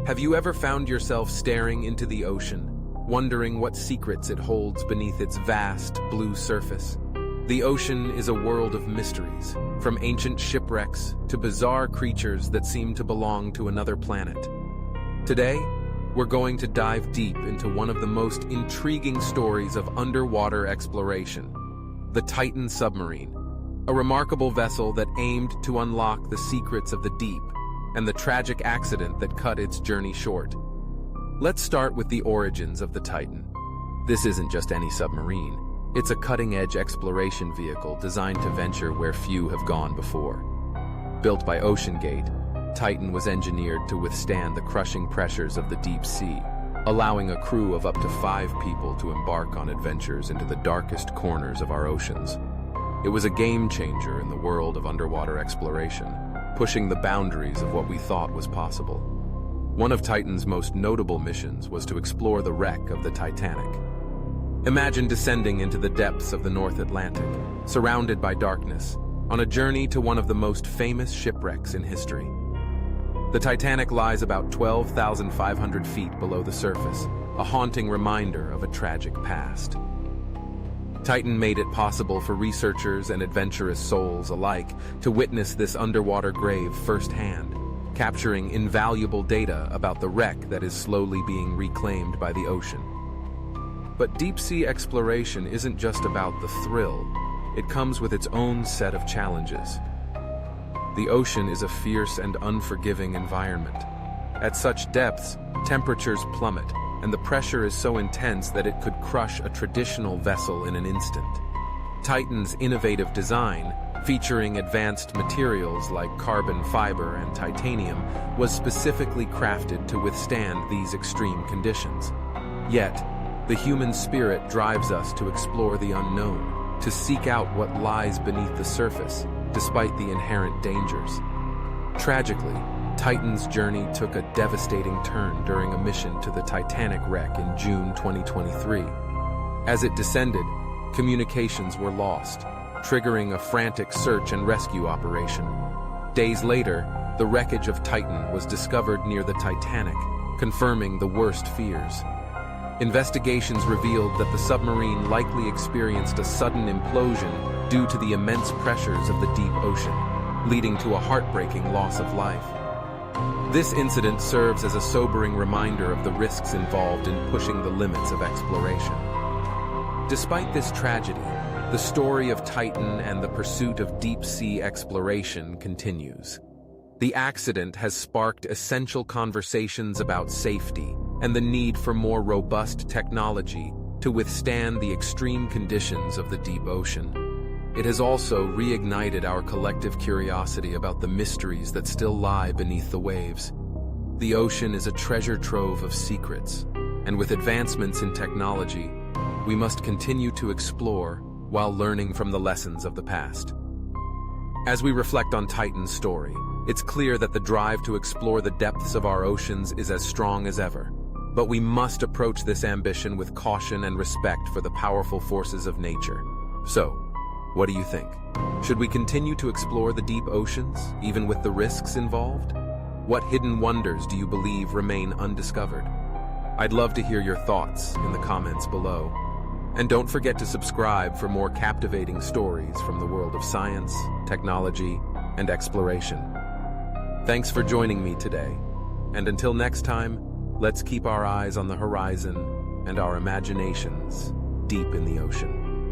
Have you ever found yourself staring into the ocean, wondering what secrets it holds beneath its vast blue surface? The ocean is a world of mysteries, from ancient shipwrecks to bizarre creatures that seem to belong to another planet. Today, we're going to dive deep into one of the most intriguing stories of underwater exploration, the Titan submarine, a remarkable vessel that aimed to unlock the secrets of the deep and the tragic accident that cut its journey short. Let's start with the origins of the Titan. This isn't just any submarine. It's a cutting-edge exploration vehicle designed to venture where few have gone before. Built by OceanGate, Titan was engineered to withstand the crushing pressures of the deep sea, allowing a crew of up to 5 people to embark on adventures into the darkest corners of our oceans. It was a game-changer in the world of underwater exploration, pushing the boundaries of what we thought was possible. One of Titan's most notable missions was to explore the wreck of the Titanic. Imagine descending into the depths of the North Atlantic, surrounded by darkness, on a journey to one of the most famous shipwrecks in history. The Titanic lies about 12,500 feet below the surface, a haunting reminder of a tragic past. Titan made it possible for researchers and adventurous souls alike to witness this underwater grave firsthand, capturing invaluable data about the wreck that is slowly being reclaimed by the ocean. But deep-sea exploration isn't just about the thrill. It comes with its own set of challenges. The ocean is a fierce and unforgiving environment. At such depths, temperatures plummet, and the pressure is so intense that it could crush a traditional vessel in an instant. Titan's innovative design, featuring advanced materials like carbon fiber and titanium, was specifically crafted to withstand these extreme conditions. Yet, the human spirit drives us to explore the unknown, to seek out what lies beneath the surface, despite the inherent dangers. Tragically, Titan's journey took a devastating turn during a mission to the Titanic wreck in June 2023. As it descended, communications were lost, triggering a frantic search and rescue operation. Days later, the wreckage of Titan was discovered near the Titanic, confirming the worst fears. Investigations revealed that the submarine likely experienced a sudden implosion due to the immense pressures of the deep ocean, leading to a heartbreaking loss of life. This incident serves as a sobering reminder of the risks involved in pushing the limits of exploration. Despite this tragedy, the story of Titan and the pursuit of deep-sea exploration continues. The accident has sparked essential conversations about safety and the need for more robust technology to withstand the extreme conditions of the deep ocean. It has also reignited our collective curiosity about the mysteries that still lie beneath the waves. The ocean is a treasure trove of secrets, and with advancements in technology, we must continue to explore while learning from the lessons of the past. As we reflect on Titan's story, it's clear that the drive to explore the depths of our oceans is as strong as ever. But we must approach this ambition with caution and respect for the powerful forces of nature. So, what do you think? Should we continue to explore the deep oceans, even with the risks involved? What hidden wonders do you believe remain undiscovered? I'd love to hear your thoughts in the comments below. And don't forget to subscribe for more captivating stories from the world of science, technology, and exploration. Thanks for joining me today. And until next time, let's keep our eyes on the horizon and our imaginations deep in the ocean.